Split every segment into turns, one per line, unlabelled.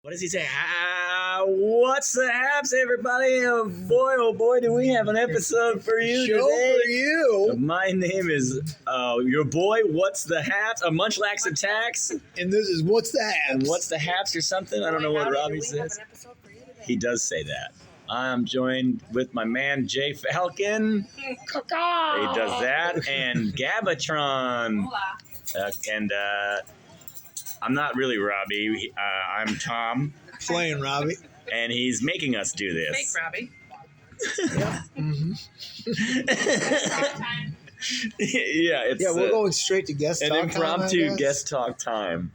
What does he say? What's the haps, everybody? Oh boy, do we have an episode for you today.
For you.
My name is your boy, What's the Haps? A Munchlax Attacks.
And this is What's the Haps?
And What's the Haps or something? I don't know what Robbie says. He does say that. I'm joined with my man, Jay Falcon. He does that. And Gabatron. And I'm not really Robbie. I'm Tom.
Playing Robbie.
And he's making us do this.
Fake Robbie.
Yeah,
we're going straight to guest
an
talk
impromptu
time,
guest talk time.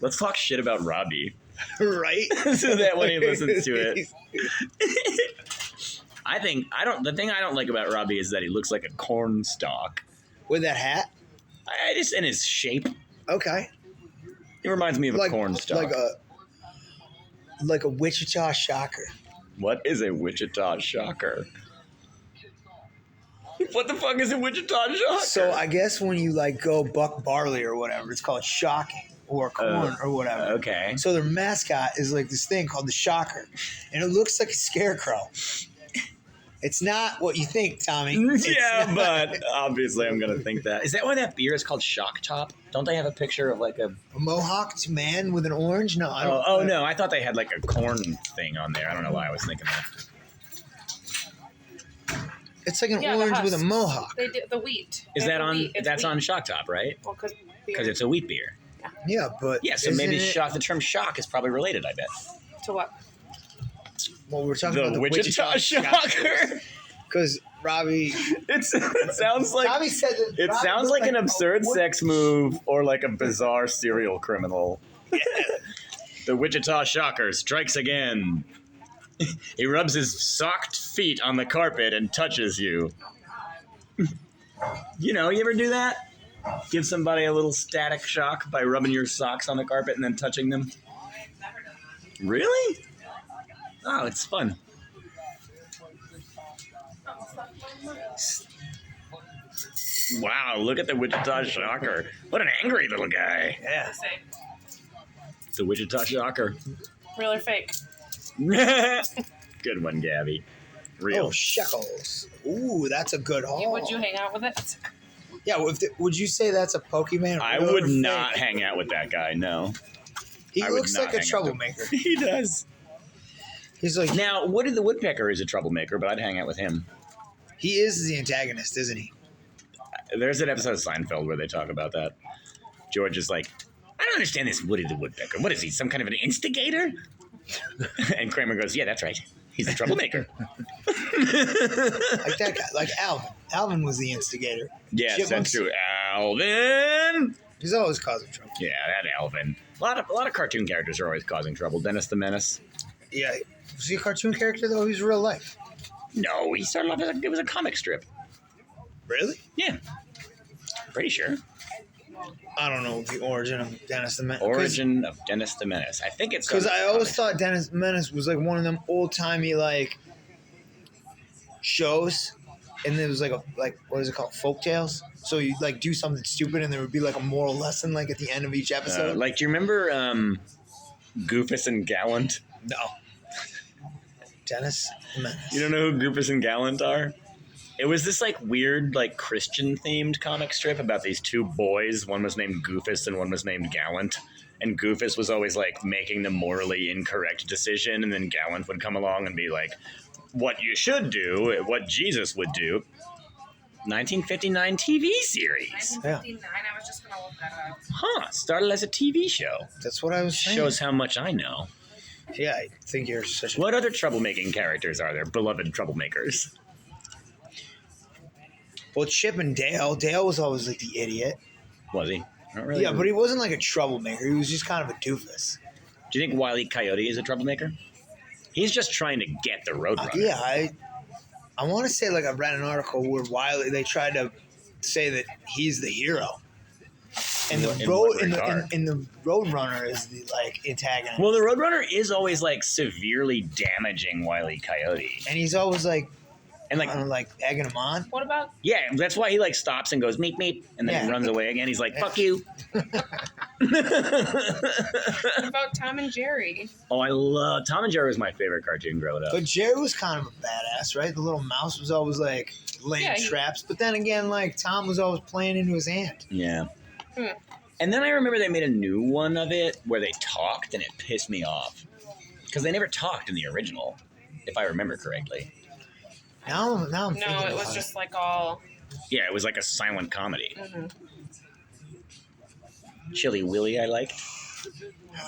Let's talk shit about Robbie.
Right?
So that when he listens to it. The thing I don't like about Robbie is that he looks like a corn stalk.
With that hat?
I just in his shape.
Okay.
He reminds me of a corn stalk.
Like a Wichita Shocker.
What is a Wichita Shocker? What the fuck is a Wichita Shocker?
So I guess when you go buck barley or whatever, it's called shocking or corn or whatever.
Okay.
So their mascot is this thing called the Shocker, and it looks like a scarecrow. It's not what you think, Tommy.
Yeah, but obviously I'm going to think that. Is that why that beer is called Shock Top? Don't they have a picture of
a mohawked man with an orange? No, I don't.
Oh, no. I thought they had a corn thing on there. I don't know why I was thinking that.
It's like an orange with a mohawk.
They did the wheat.
Is that on?
Wheat.
That's
wheat.
On Shock Top, right?
Well,
because it's a wheat beer.
Yeah, but
so maybe the term shock is probably related. I bet.
To what?
Well, we're talking about the
Wichita Shocker.
Because Robbie,
it sounds like
Robbie said that
it
Robbie
sounds like an absurd
wood-
sex move or like a bizarre serial criminal. The Wichita Shocker strikes again. He rubs his socked feet on the carpet and touches you. You ever do that? Give somebody a little static shock by rubbing your socks on the carpet and then touching them? Really? Oh, it's fun. Wow, look at the Wichita Shocker. What an angry little guy.
Yeah.
It's a Wichita Shocker.
Real or fake?
Good one, Gabby. Real.
Oh, shekels. Ooh, that's a good haul.
Would you hang out with it?
Yeah, would you say that's a Pokemon?
I would not hang out with that guy, no.
He looks like a troublemaker.
He does.
He's like...
Now, Woody the Woodpecker is a troublemaker, but I'd hang out with him.
He is the antagonist, isn't he?
There's an episode of Seinfeld where they talk about that. George is like, I don't understand this Woody the Woodpecker. What is he, some kind of an instigator? And Kramer goes, yeah, that's right. He's a troublemaker.
Like that guy, like Alvin. Alvin was the instigator.
Yes, that's true. Alvin!
He's always causing trouble.
Yeah, that Alvin. A lot of cartoon characters are always causing trouble. Dennis the Menace.
Yeah. Was he a cartoon character, though? He was real life.
No, he started off as it was a comic strip.
Really?
Yeah. Pretty sure.
I don't know the origin of Dennis the Menace.
Origin of Dennis the Menace. I think it's...
Because I always thought Dennis the Menace was one of them old-timey, shows. And there was what is it called? Folk tales? So you do something stupid and there would be a moral lesson at the end of each episode.
Do you remember Goofus and Gallant?
No. Dennis the Menace.
You don't know who Goofus and Gallant are? It was this weird Christian themed comic strip about these two boys. One was named Goofus and one was named Gallant. And Goofus was always making the morally incorrect decision, and then Gallant would come along and be like, what you should do, what Jesus would do. 1959 TV series.
1959, I was just going to look that up.
Huh, started as a TV show.
That's what I was saying.
Shows how much I know.
Yeah, I think you're such a...
What other troublemaking characters are there? Beloved troublemakers.
Well, Chip and Dale. Dale was always the idiot.
Was he? Not really.
Yeah, but he wasn't a troublemaker. He was just kind of a doofus.
Do you think Wile E. Coyote is a troublemaker? He's just trying to get the Roadrunner.
Yeah, I want to say I read an article where Wiley, they tried to say that he's the hero. And the Roadrunner is the antagonist.
Well, the Roadrunner is always severely damaging Wile E. Coyote.
And he's always
And
egging him on.
What about?
Yeah, that's why he stops and goes meep meep, and then he runs away again. He's like, "Fuck you."
What about Tom and Jerry?
Oh, I love Tom and Jerry was my favorite cartoon growing up.
But Jerry was kind of a badass, right? The little mouse was always like laying
Yeah, he-
traps, but then again, like Tom was always playing into his hand.
Yeah.
Hmm.
And then I remember they made a new one of it where they talked, and it pissed me off because they never talked in the original, if I remember correctly.
Now I'm
No,
thinking
it was
about
just like all.
Yeah, it was like a silent comedy.
Mm-hmm.
Chili Willy, I liked.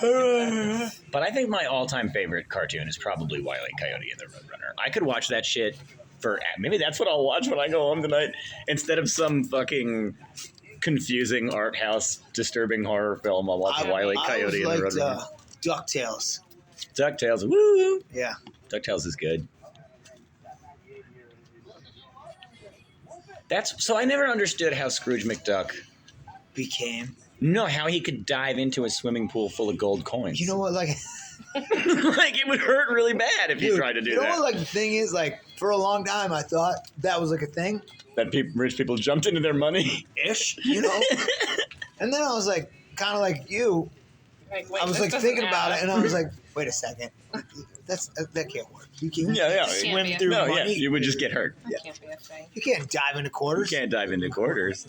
But I think my all-time favorite cartoon is probably Wile E. Coyote and the Roadrunner. I could watch that shit for maybe that's what I'll watch when I go home tonight instead of some fucking confusing art house disturbing horror film. I'll watch Wile E. Coyote and the Roadrunner.
DuckTales.
DuckTales, woo!
Yeah.
DuckTales is good. So I never understood how Scrooge McDuck.
Became.
No, how he could dive into a swimming pool full of gold coins.
You know what? Like,
like it would hurt really bad if you tried to do
you know
that.
what? Like the thing is, like for a long time, I thought that was like a thing.
That rich people jumped into their money.
Ish, you know. And then I was like, kind of like you.
Like, wait,
I was
this
like
doesn't
thinking about
add
it,
up.
and I was like, wait a second, that can't work. You can't.
Yeah.
Can't
Swim
be a-
through
No, yeah,
money.
you would just get hurt.
That can't be a thing.
You can't dive into
You
quarters.
can't dive into quarters.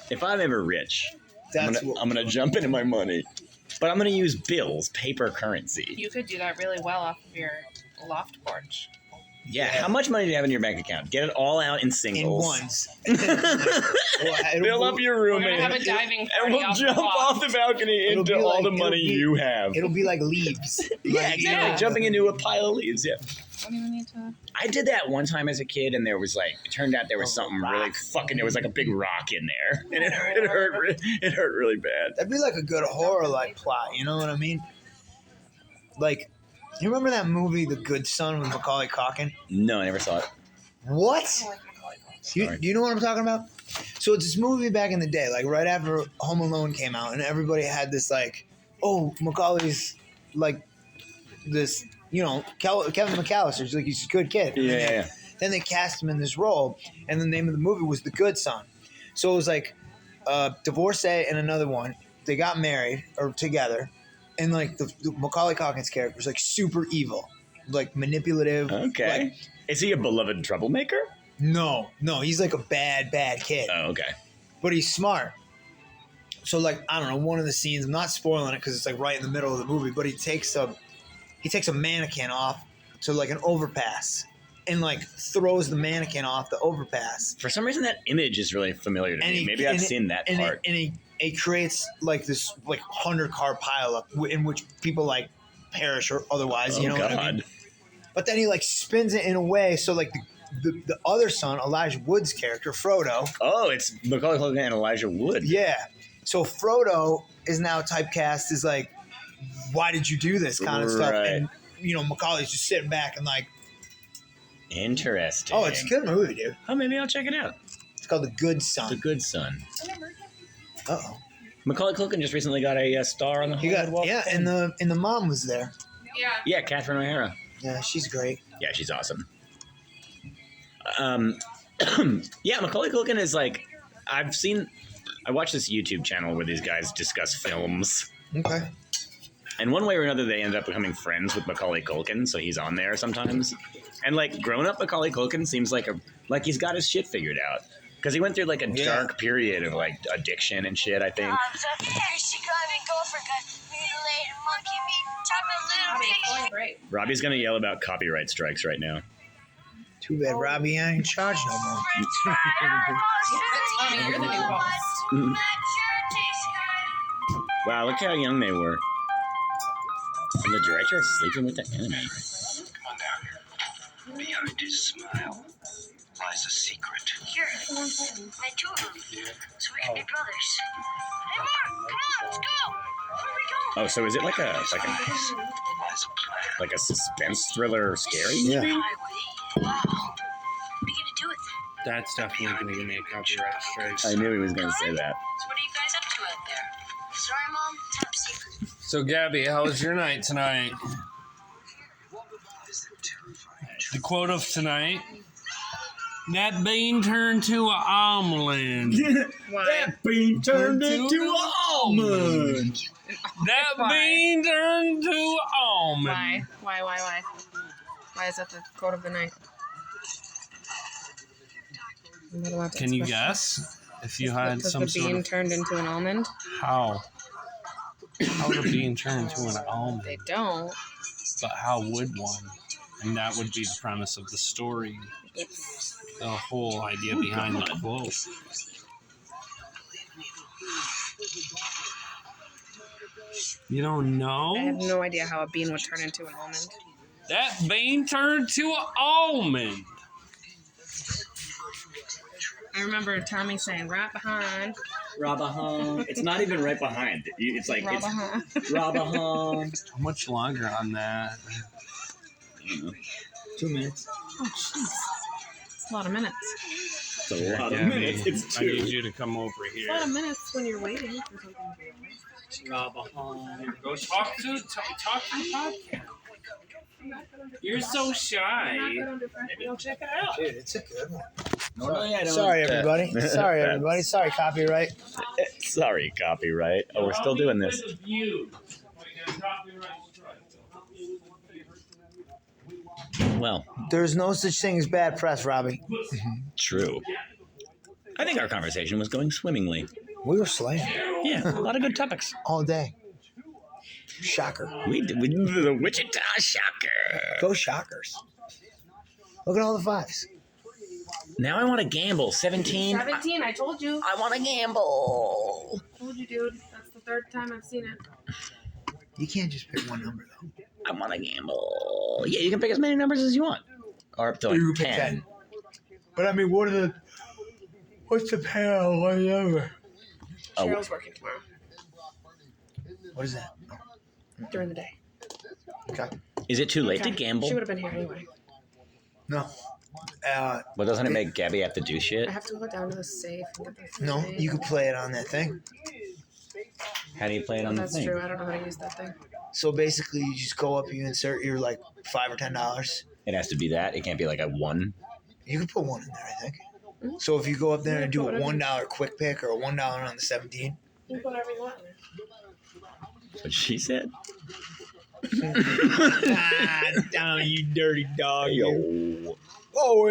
If I'm ever rich, I'm
That's
gonna jump into my money, but I'm gonna use bills, paper currency.
You could do that really well off of your loft porch.
Yeah. How much money do you have in your bank account? Get it all out in
in
singles.
ones.
Fill up your room
We're gonna
and,
have a diving
and
party
we'll
off
jump
the loft.
off the balcony
It'll
into
be
all
like-
the
it'll
money
be-
you have.
It'll be like leaves.
Yeah,
Like,
exactly.
Yeah.
Jumping into a pile of leaves. Yeah.
Don't even need to.
I did that one time as a kid, and there was like, it turned out there was something really fucking. There was like a big rock in there, and it hurt. It hurt really bad.
That'd be like a good horror like plot. You know what I mean? Like, you remember that movie, The Good Son, with Macaulay Culkin?
No, I never saw it.
What?
I like Macaulay Culkin.
You,
Sorry.
do you know what I'm talking about? So it's this movie back in the day, like right after Home Alone came out, and everybody had this like, oh, Macaulay's like this, you know, Kevin McAllister's like he's a good kid. And
Yeah.
then they cast him in this role, and the name of the movie was The Good Son. So it was like a divorcee and another one. They got married or together, and like the Macaulay Culkin's character was like super evil, like manipulative.
Okay.
Like,
Is he a beloved troublemaker?
no, he's like a bad kid.
Oh, okay.
But he's smart. So like I don't know, one of the scenes, I'm not spoiling it because it's like right in the middle of the movie, but he takes a mannequin off to like an overpass and like throws the mannequin off the overpass.
For some reason, that image is really familiar to
And
me.
he-
Maybe I've
and
seen that
And
part.
it creates like this like 100-car pileup in which people like perish or otherwise, you know what I mean? But then he like spins it in a way so like the other son, Elijah Wood's character, Frodo.
Oh, it's Macaulay Culkin and Elijah Wood.
Yeah. So Frodo is now typecast as like, why did you do this kind of stuff?
Right.
And you know, Macaulay's just sitting back and like,
Interesting.
oh, it's a good movie, dude.
Oh, maybe I'll check it out.
It's called The Good
The
Son.
Good Son.
Uh oh.
Macaulay Culkin just recently got a star on the
He
Hollywood
got
Walk of Fame.
and the mom was there.
Yeah.
Yeah, Catherine O'Hara.
Yeah, she's great.
Yeah, she's awesome. Yeah, Macaulay Culkin is like, I watch this YouTube channel where these guys discuss films,
Okay.
and one way or another they end up becoming friends with Macaulay Culkin, so he's on there sometimes. And like grown up Macaulay Culkin seems like he's got his shit figured out. Because he went through like a
Yeah.
dark period of like addiction and shit, I think.
Great.
Robbie's gonna yell about copyright strikes right now.
Too bad Robbie ain't in charge no more.
Tommy, you're the new boss.
Wow, look how young they were. And the director is sleeping with the enemy.
Come on down here. Behind his smile lies a secret.
Here, my two of them. So we can be brothers. Hey, Mark, come on, let's go. Where are we going?
Oh, so is it like a
Lies a plan.
like a suspense thriller scary
Yeah.
movie?
Highway. Wow. What are you gonna do with it?
That's definitely going to give me a copyright strike.
I knew he was gonna say that.
So what are you guys up to out there? Sorry, Mom. Top secret.
So, Gabby, how was your night tonight? The quote of tonight That bean turned to an almond.
Why?
bean
turned into
an almond.
That
Why?
bean turned to an almond.
Why? Why? Why is that the quote of the night? I'm not allowed to
Can you
express
guess if you had
Because
some
the
sort
bean
of
turned into an almond?
how? How would a bean turn into an
They
almond?
don't.
But how would one? And that would be the premise of the story.
It's,
The whole idea behind the quote. You don't
I have
know?
no idea how a bean would turn into an almond.
That bean turned to an almond.
I remember Tommy saying right behind.
Rabahan. It's not even right behind. It's like
right
it's
behind.
Rabahan.
How much longer on that?
2 minutes.
Oh, jeez. It's a lot of minutes.
It's a lot of
Gabby,
minutes. It's
I need
2.
you to come over
It's a
here.
lot of minutes when you're waiting for something to be over.
Rabahan.
Go talk to the podcast. You're so shy. Maybe I'll check it out.
Dude, it's a good one.
Normally I don't.
Sorry, everybody. Sorry, everybody. Sorry, copyright.
Sorry, copyright. Oh, we're still doing this. Well,
There's no such thing as bad press, Robbie.
true. I think our conversation was going swimmingly.
We were slaying
Yeah, a lot of good topics.
all day. Shocker.
We did the Wichita Shocker.
Go Shockers. Look at all the 5s.
Now I want to gamble. 17.
17, I told you.
I want to gamble.
I told you, dude. That's the 3rd time I've seen it.
You can't just pick one number, though.
I want to gamble. Yeah, you can pick as many numbers as you want. Or up to like
You can
10.
pick 10. But I mean, what's the payout one number?
Oh.
Cheryl's working tomorrow
What is that?
during the day.
Okay.
Is it too late
Okay.
to gamble?
She would have been here anyway.
No.
Well, doesn't it make Gabby have to do shit?
I have to go down to the safe and get this.
No, you could play it on that thing.
How do you play it on the
That's
thing?
true. I don't know how to use that thing.
So basically, you just go up, you insert your like $5 or $10.
It has to be that. It can't be like a 1.
You can put 1 in there, I think.
Mhm.
So if you go up there and do a
Whatever.
$1 quick pick or a $1 on the 17,
You can put whatever you want in there.
That's what she said.
down, you dirty dog.
Yo.
Oh,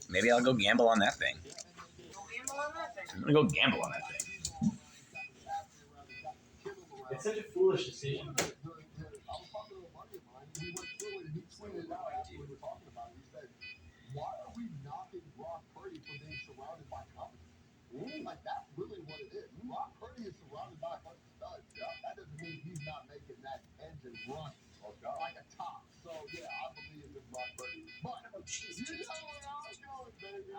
Maybe I'll go gamble on that thing. I'm gonna go gamble on that thing.
It's such a foolish decision.
Like that's really what it is. Brock Purdy is surrounded by a bunch of studs. That doesn't mean he's not making that engine run like a top. So yeah, I believe in Brock Purdy. But you know where I was going, baby.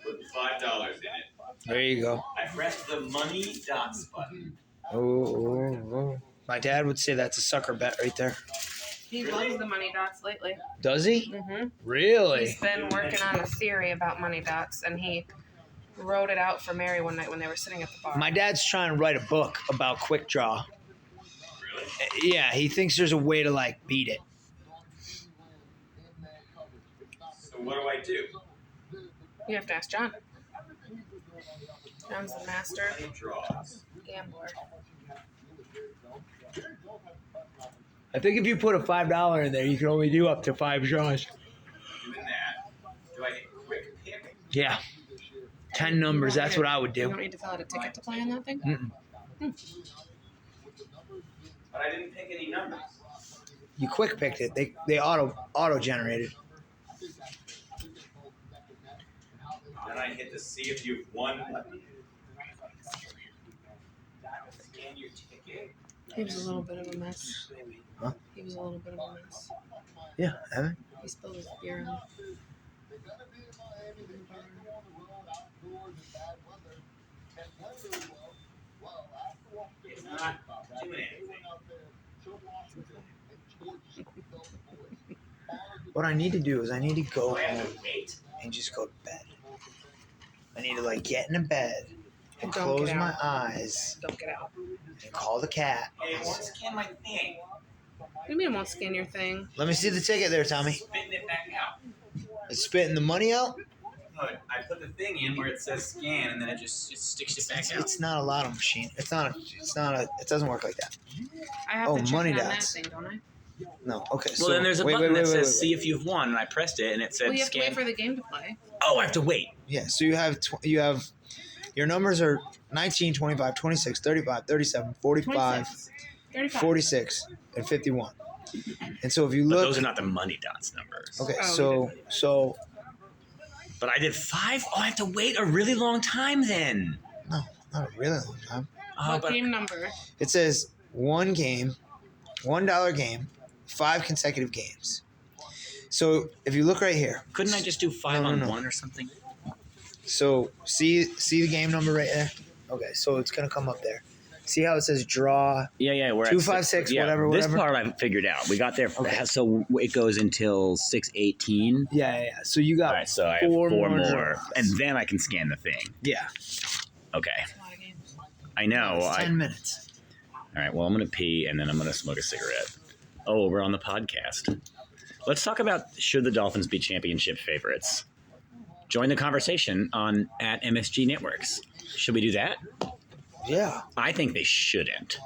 Put $5 in it.
There you go.
I pressed the money dots button.
Oh. My dad would say that's a sucker bet right there.
He loves the money dots lately.
Does he?
Mm-hmm.
Really?
He's been working on a theory about money dots, and he wrote it out for Mary one night when they were sitting at the bar.
My dad's trying to write a book about quick draw.
Really?
Yeah, he thinks there's a way to like beat it.
So what do I do?
You have to ask John. John's the master
Draws.
gambler.
I think if you put a $5 in there, you can only do up to 5 draws.
Doing that. Do I get quick pick?
Yeah. 10 numbers, that's what I would
You
do.
don't need to fill out a ticket to play on that thing?
Mm-mm.
But I didn't pick any numbers.
You quick picked it. They auto generated.
Then I hit the see if you've won button. Scan your ticket.
He was a little bit of a mess.
Huh?
He was a little bit of a mess.
Yeah, Evan.
He spilled his beer on.
It's not doing anything.
What I need to do is I need to go
Do I have
home
to wait?
and just go to bed. I need to like get in a bed and
Don't
close
get
my
out.
eyes
Don't get out.
and call the cat.
Hey, what's scan my thing?
What do you mean it won't scan your thing?
Let me see the ticket there, Tommy.
Spitting it back out.
It's spitting the money out.
Look, I put the thing in where it says scan, and then it just sticks it back out.
It's not a lotto machine. It's not a. It doesn't work like that.
I have
Oh,
to check
money
it on that
dots.
thing, don't I?
No. Okay.
Well,
so,
then there's a
wait,
button
wait,
that
wait,
says
wait,
"See if you've won," and I pressed it, and it said
Well, you have to
"Scan."
wait for the game to play.
Oh, I have to wait.
Yeah. So you have your numbers are 19, 25, 26, 35, 37, 45,
26. 35.
46, and 51. And so if you
But
look,
those are not the money dots numbers.
okay.
Oh,
So
But I did 5. Oh, I have to wait a really long time then.
no, not a really long time.
Oh,
What
but
game number?
It says one game, $1 game, 5 consecutive games. So if you look right here,
couldn't I just do 5
No,
on
no.
1 or something?
so see the game number right there. Okay, so it's gonna come up there. See how it says draw?
Yeah, we're
2,
at
5,
6,
6, whatever.
This part I figured out. We got there.
Okay.
So it goes until 6:18.
Yeah. So you got
All right, so I have
4
4
more
more,
draws.
and then I can scan the thing.
yeah.
Okay,
That's a lot of games.
I know.
It's 10 minutes.
All right, well, I'm gonna pee, and then I'm gonna smoke a cigarette. Oh, we're on the podcast. Let's talk about should the Dolphins be championship favorites? Join the conversation on at MSG Networks. Should we do that?
Yeah.
I think they shouldn't.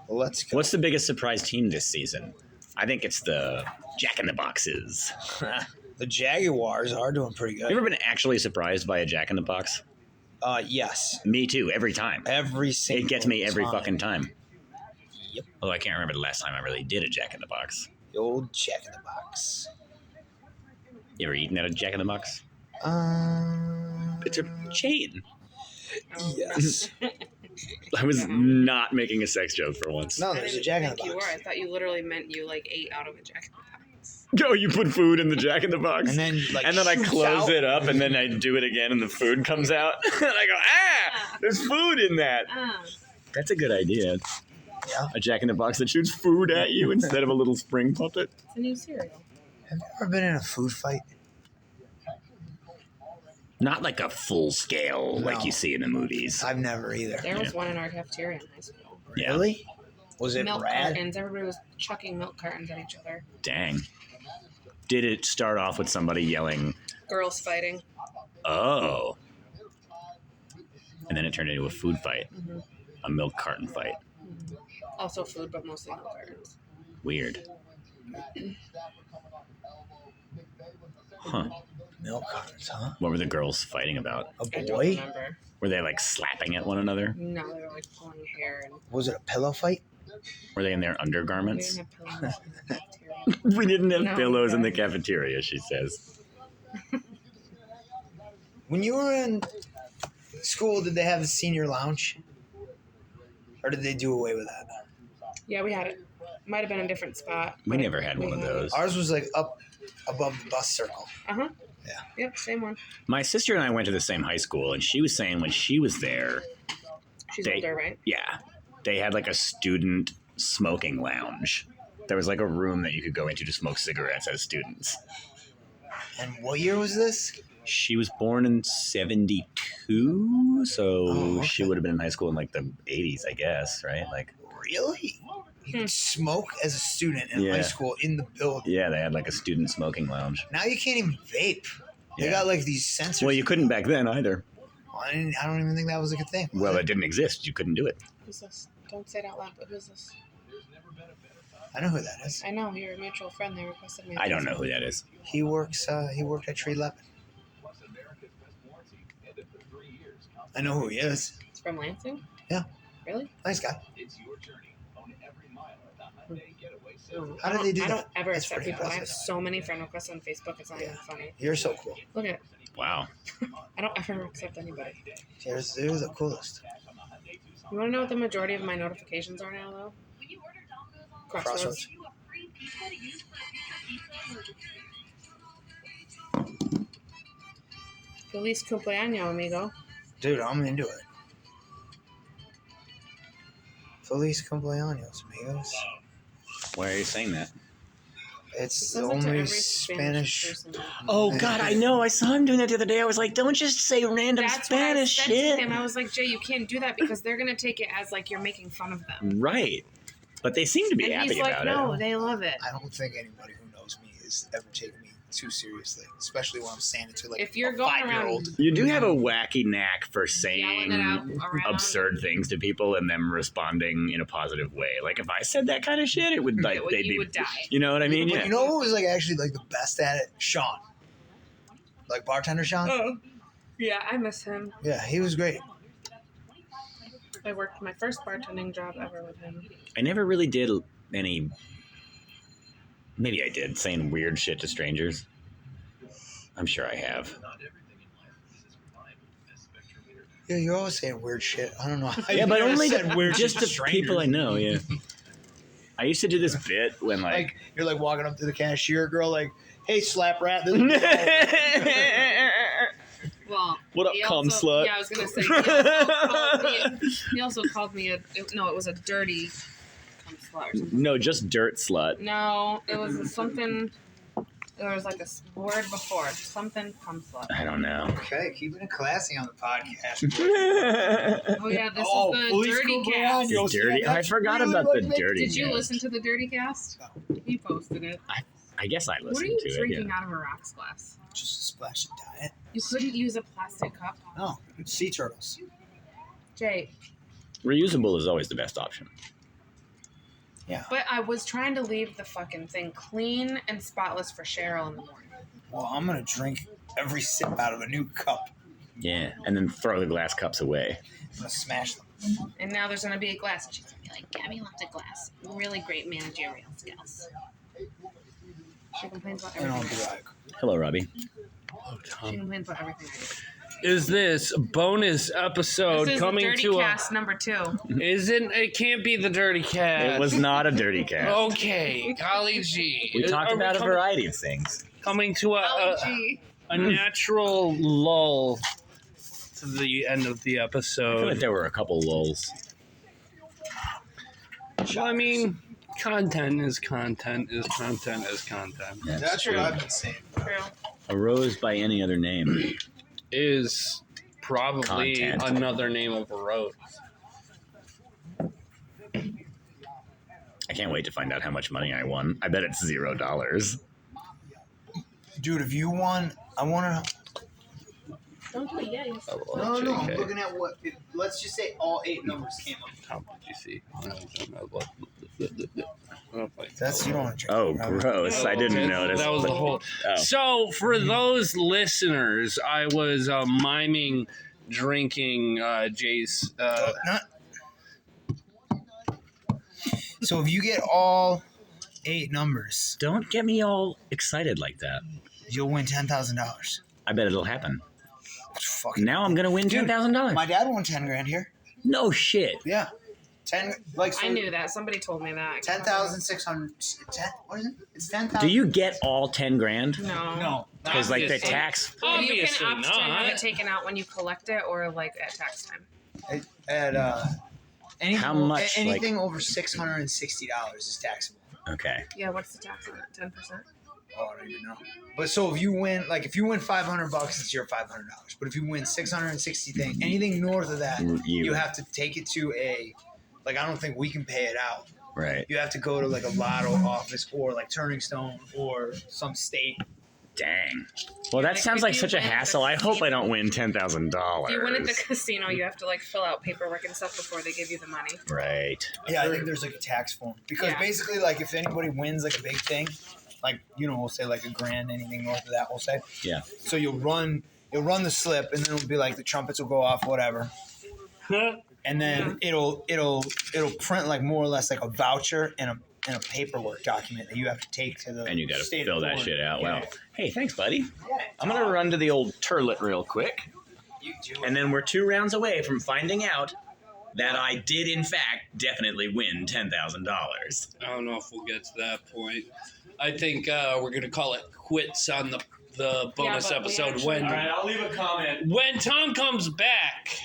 Let's go.
What's the biggest surprise team this season? I think it's the Jack in the Boxes.
The Jaguars are doing pretty
You
good.
ever been actually surprised by a Jack in the Box?
Yes.
Me too, every time.
Every single
It gets me every
time.
fucking time.
Yep.
Although I can't remember the last time I really did a Jack in the Box.
The old Jack in the Box.
You ever eaten at a Jack in the Box? It's a chain.
Oh,
Yes.
I was not making a sex joke for once.
No,
I
there's a
didn't
Jack in the
think you were.
Box.
I thought you literally meant you like ate out of a Jack in the Box.
Oh, you put food in the Jack in the Box?
And then like
And then I
shoots
close
out.
it up, and then I do it again, and the food comes out. And I go, there's food in that.
Ah,
That's a good idea.
Yeah.
A Jack in the Box that shoots food at you instead of a little spring puppet.
it's a new cereal.
Have you ever been in a food fight?
Not like a full scale like
No.
you see in the movies.
I've never either.
There was one in our cafeteria in high school.
Yeah.
Really? Was it
Milk
rad?
cartons. Everybody was chucking milk cartons at each other.
Dang. Did it start off with somebody yelling,
Girls fighting.
"Oh," and then it turned into a food fight,
Mhm.
a milk carton fight?
Also food, but mostly milk cartons.
Weird. Huh.
Milk cartons, huh?
What were the girls fighting about?
A
I don't
boy?
remember.
Were they like slapping at one another?
No, they were like pulling hair and
Was it a pillow fight?
Were they in their
we
undergarments?
didn't have pillows in the cafeteria.
We didn't have
No,
pillows in the
okay.
cafeteria, she says.
When you were in school, did they have the senior lounge? Or did they do away with that?
Yeah, we had it. Might have been a different spot.
We
but
never had
we
one of
had it.
those.
Ours was like up above the bus circle.
Uh-huh.
Yeah.
Yep, same one.
My sister and I went to the same high school, and she was saying when she was there,
She's
They-
older, right?
yeah, they had like a student smoking lounge. There was like a room that you could go into to smoke cigarettes as students.
And what year was this?
She was born in 72, so
Oh,
she
okay.
would have been in high school in like the 80s, I guess, right? Like,
Really? You could smoke as a student in
Yeah.
high school in the building.
yeah, they had like a student smoking lounge.
Now you can't even vape. They
Yeah.
got like these sensors.
Well, you couldn't back then either.
I don't even think that was like a thing. was
Well,
it?
it didn't exist. You couldn't do it.
Who's this? Don't say it out loud, but who's this?
I know who that is.
I know, you're a mutual friend. They requested me.
I don't know who that is.
He works. He worked at Tree Lepin. I know who he is.
It's from Lansing?
Yeah.
Really?
Nice guy.
No,
How did they do
I
that?
don't ever
That's
accept
pretty
people. I have
impressive.
so many friend requests on Facebook. It's not even funny.
You're so cool.
Look at it.
Wow.
I don't ever accept anybody.
You're the coolest.
You want to know what the majority of my notifications are now, though? Crossroads. Feliz cumpleaños, amigo.
Dude, I'm into it. Feliz cumpleaños, amigos.
Why are you saying that?
It's
It
the
says it to
only
every
Spanish.
person.
Oh, God, I know. I saw him doing that the other day. I was like, don't just say random
That's
Spanish
what I said
shit.
to him. I was like, Jay, you can't do that because they're gonna take it as like you're making fun of them.
Right. But they seem to be
And
happy
he's like,
about
no,
it.
they love it.
I don't think anybody who knows me is ever taken me too seriously, especially when I'm saying it to like
If you're
a
going
5-year-old.
around
You do have a wacky knack for saying
yelling it out around,
absurd things to people and them responding in a positive way. Like if I said that kind of shit, it would like they'd
you
be,
would die.
you know what I mean?
But
Yeah.
you know who was like actually like the best at it? Sean. Like bartender Sean?
Oh, yeah, I miss him.
Yeah, he was great.
I worked my first bartending job ever with him.
I never really did any. Maybe I did saying weird shit to strangers. I'm sure I have.
Yeah, you're always saying weird shit. I don't know. How
Yeah,
you
but
never
only
said
to,
weird
just
shit
to
strangers.
people I know. Yeah. I used to do this bit when
Like you're like walking up to the cashier girl, like, "Hey, slap rat." This
Well,
What up,
he
cum
also-
slut?
Yeah, I was gonna say. He also called me a. No, it was a dirty cum slut or something.
no, just dirt slut.
No, it was something. There was like a word before something cum slut.
I don't know.
Okay, keeping it classy on the podcast.
Oh yeah, this
Oh,
is the
please
dirty
go
cast.
on, yo.
Dirty. I forgot
really
about
like
the
me.
dirty.
Did you
cast.
listen to the dirty cast? He posted it.
I guess I
What are
listened
you
to it.
drinking
Yeah.
out of a rocks glass?
Just a splash of diet.
You couldn't use a plastic cup.
No, sea turtles.
Jay,
Reusable is always the best option.
Yeah.
but I was trying to leave the fucking thing clean and spotless for Cheryl in the morning.
Well, I'm gonna drink every sip out of a new cup.
Yeah, and then throw the glass cups away.
I'm gonna smash them.
And now there's gonna be a glass. And she's gonna be like, Gabby left a glass. Really great managerial skills. She complains about
And I'll
everything.
be like,
Hello, Robbie.
She complains about everything I do.
Is this bonus episode
This is
coming
the dirty
to
cast number 2.
Isn't it? Can't be the dirty cat.
It was not a dirty cat.
Okay, golly gee.
We talked
Are
about a
coming,
variety of things.
coming to a natural lull to the end of the
I feel like
episode.
there were a couple lulls.
Well, I mean, content is content is content is content.
that's
true.
what I've been saying.
True.
A rose by any other name.
Is probably
Content.
another name of a rose.
I can't wait to find out how much money I won. I bet it's $0.
Dude, if you won, I wanna.
Don't do it yet.
No, no, I'm
JK.
looking at what. Let's just say all 8 numbers came up.
How did you see?
That's you don't want to drink.
Oh,
it, Robert.
gross. I didn't notice.
That was the whole.
Oh.
So, for those listeners, I was miming drinking Jay's.
Not. So if you get all 8 numbers,
Don't get me all excited like that.
you'll win $10,000.
I bet it'll happen.
Fucking.
Now I'm going to win
Dude,
$10,000.
My dad won 10 grand here.
No shit.
Yeah, 10 like so
I knew that. Somebody told me that.
10,600. 10. What is it? It's 10,000.
Do you get all 10 grand?
No.
No.
Because like the
Obviously.
tax.
You
Obviously
can opt to have it
not.
taken out when you collect it or like at tax time.
At anything,
How much,
anything over $660 is taxable.
Okay.
Yeah, what's the tax on it? 10%?
Oh, I don't even know. But so if you win $500, it's your $500. But if you win 660 thing, anything north of that, you have to take it to a. Like I don't think we can pay it out.
Right.
You have to go to like a lotto office or like Turning Stone or some state.
Dang. Well, that
Like,
sounds
if
like
you
such a
win at the
hassle. I hope I
casino-
don't win $10,000.
If you win at the casino, you have to like fill out paperwork and stuff before they give you the money.
Right.
Yeah, I think there's like a tax form because
Yeah.
basically like if anybody wins like a big thing, like we'll say like a grand, anything north of that, we'll say.
Yeah.
So you'll run the slip, and then it'll be like the trumpets will go off, whatever, and then it'll print like more or less like a voucher and a paperwork document that you have to take to the
And you got to
state
fill that
authority.
shit out.
Yeah.
Wow. Hey, thanks, buddy. I'm going to run to the old turlet real quick.
You do
And then we're 2 rounds away from finding out that I did, in fact, definitely win $10,000.
I don't know if we'll get to that point. I think we're gonna call it quits on the bonus
but we
episode
actually-
I'll leave a comment.
when Tom comes back.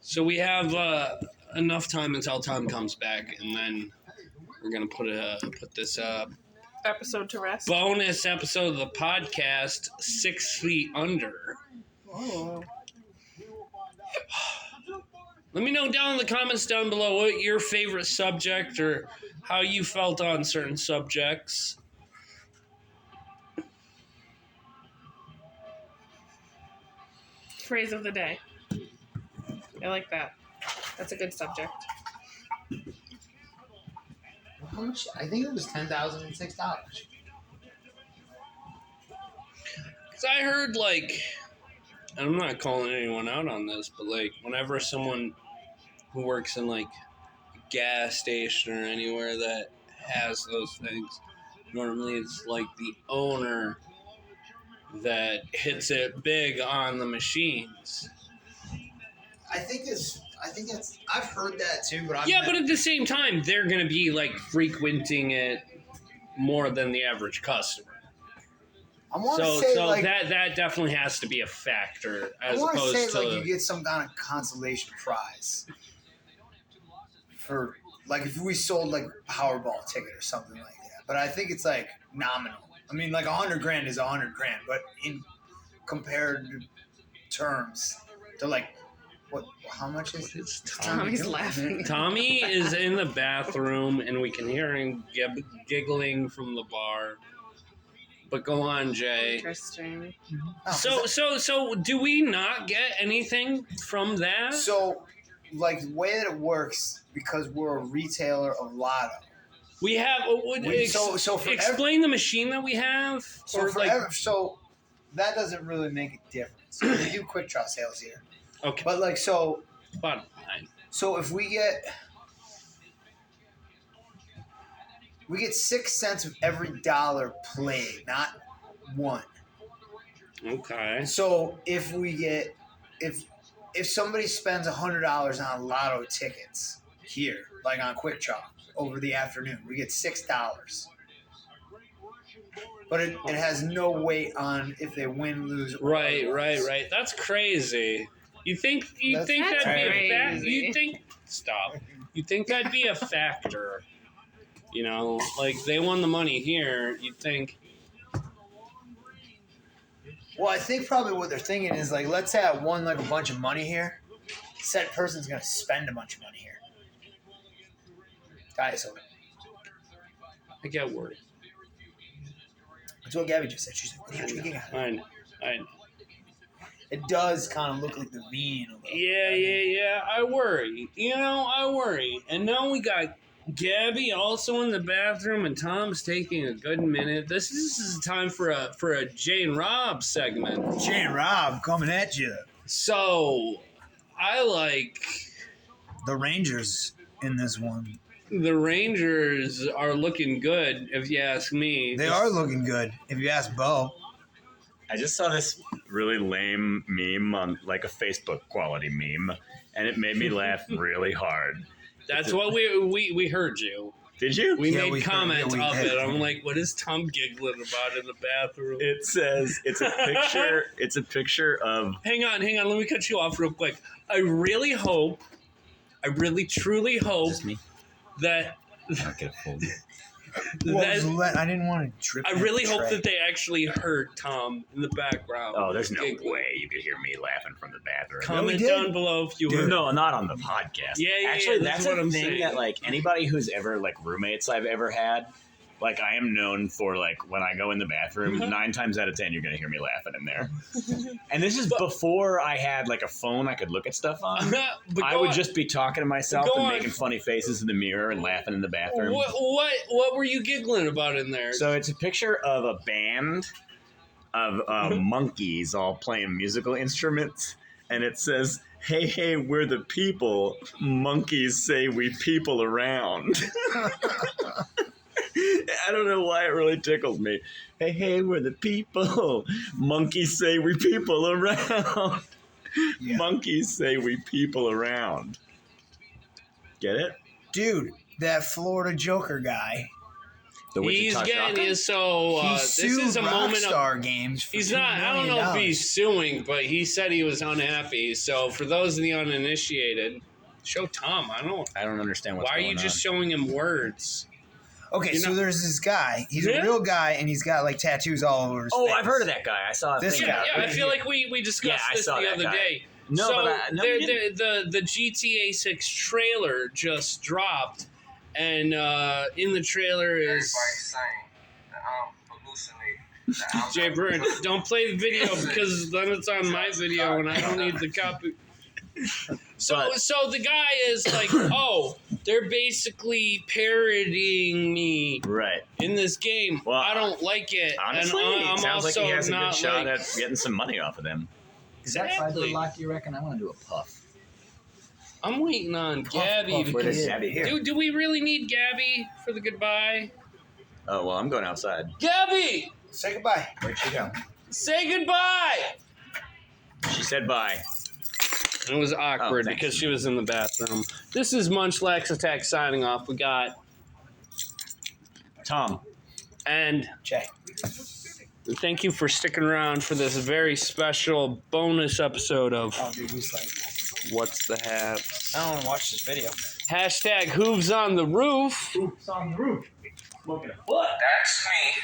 So we have enough time until Tom comes back, and then we're gonna put this
Episode to rest.
bonus episode of the podcast 6 feet under.
Oh.
Let me know down in the comments down below what your favorite subject or how you felt on certain subjects.
Phrase of the day. I like that. That's a good subject.
How much? I think it was $10,006.
Because I heard, like, and I'm not calling anyone out on this, but, like, whenever someone who works in, like, a gas station or anywhere that has those things, normally it's, like, the owner that hits it big on the machines.
I think that's. I've heard that too, but
Yeah, but at the same time, they're going to be, like, frequenting it more than the average customer.
I want to
So,
say
so
like
that definitely has to be a factor
I
as
want to
opposed
say
to
like you get some kind of consolation prize for like if we sold like a Powerball ticket or something like that. But I think it's like nominal. I mean, like $100,000 is $100,000, but in compared terms to like what? How much is
It's
Tommy's laughing.
Tommy is in the bathroom, and we can hear him giggling from the bar. But go on, Jay.
Interesting.
So, do we not get anything from that?
So, like the way that it works, because we're a retailer of Lotto.
We have.
So for
explain the machine that we have.
So so that doesn't really make a difference. We do quick draw sales here,
Okay.
but like so.
Bottom line.
So if we get 6 cents of every dollar played, not one.
Okay.
So if we get if somebody spends $100 on lotto tickets here, like on Quick Draw over the afternoon, we get $6. But it has no weight on if they win, lose, or
Right.
otherwise.
That's crazy. You think
That's
that'd be a fact?
crazy.
You think You think that'd be a factor? You know, like they won the money here. You'd think.
Well, I think probably what they're thinking is like, let's say I won like a bunch of money here. Said person's gonna spend a bunch of money here. Diet soda.
I get worried.
That's what Gabby just said. She's like, "What are you drinking?"
I know.
It does kind of look like the vein. A little bit.
Yeah. I worry. I worry. And now we got Gabby also in the bathroom, and Tom's taking a good minute. This is time for a Jay and Rob segment.
Jay and Rob coming at you.
So, I like
The Rangers in this one.
the Rangers are looking good, if you ask me.
They are looking good, if you ask Bo.
I just saw this really lame meme on like a Facebook quality meme, and it made me laugh really hard.
That's what we heard you.
Did you?
We
Yeah,
made
we heard-
comments
yeah, we
of
did.
it. I'm like, what is Tom giggling about in the bathroom?
It says it's a picture. It's a picture of.
Hang on. Let me cut you off real quick. I really truly hope
Is this me?
that
Not get fooled.
that
I didn't want to trip.
I really hope that they actually heard Tom in the background.
Oh, there's no
giggling.
way you could hear me laughing from the bathroom.
Comment
did.
down below if you heard.
No, not on the podcast.
Yeah,
Actually,
that's
that's
what
a
I'm
thing
saying.
that like anybody who's ever like roommates I've ever had, like I am known for like when I go in the bathroom, 9 times out of 10 you're gonna hear me laughing in there. And this is before I had like a phone I could look at stuff on.
But
I
go
would
on.
just be talking to myself
Go
and
on.
making funny faces in the mirror and laughing in the bathroom.
What were you giggling about in there?
So it's a picture of a band of monkeys all playing musical instruments, and it says, "Hey, we're the people. Monkeys say we people around." I don't know why it really tickles me. Hey, we're the people. Monkeys say we people around.
Yeah.
Monkeys say we people around. Get it?
Dude, that Florida Joker guy.
The
He's
Wichita
getting
Shotgun?
his so.
He
This
sued
is a moment of.
Rockstar Games. For
He's
$2
not. I don't
million.
know if he's suing, but he said he was unhappy. So for those of the uninitiated, show Tom. I don't
understand what's
Why are
going
you just
on.
showing him words?
Okay,
You
so
know-
there's this guy. He's
Yeah.
a real guy, and he's got like tattoos all over his face.
Oh, I've heard of that guy. I saw a
This
thing
guy.
about
Yeah,
it.
I feel like we discussed
Yeah, I
this
saw
the
that
other
guy.
day.
No,
so
but
the GTA 6 trailer just dropped, and in the trailer is Jay Bird. Don't play the video because then it's on my video, and I don't need the copy. So the guy is like, oh, they're basically parodying me
right.
in this game.
Well,
I don't like it.
Honestly,
and I'm
it sounds like
also
he has a good
not
shot
like,
at getting some money off of them.
Is that
Exactly.
$5 you reckon? I want to do a puff.
I'm waiting on Gabby
puff,
to
where
come.
does
Gabby here?
Do we really need Gabby for the goodbye?
Oh, well, I'm going outside.
Gabby,
Say goodbye.
Where'd she go?
say goodbye.
She said bye.
It was awkward
thanks.
because she was in the bathroom. This is Munchlax Attack signing off. We got
Tom.
and
Jay.
thank you for sticking around for this very special bonus episode of
Oh, dude, we like.
What's the Haps?
I don't want to watch this video.
Hashtag Hooves on the Roof.
Oops on the roof.
Smoking a foot.
That's me.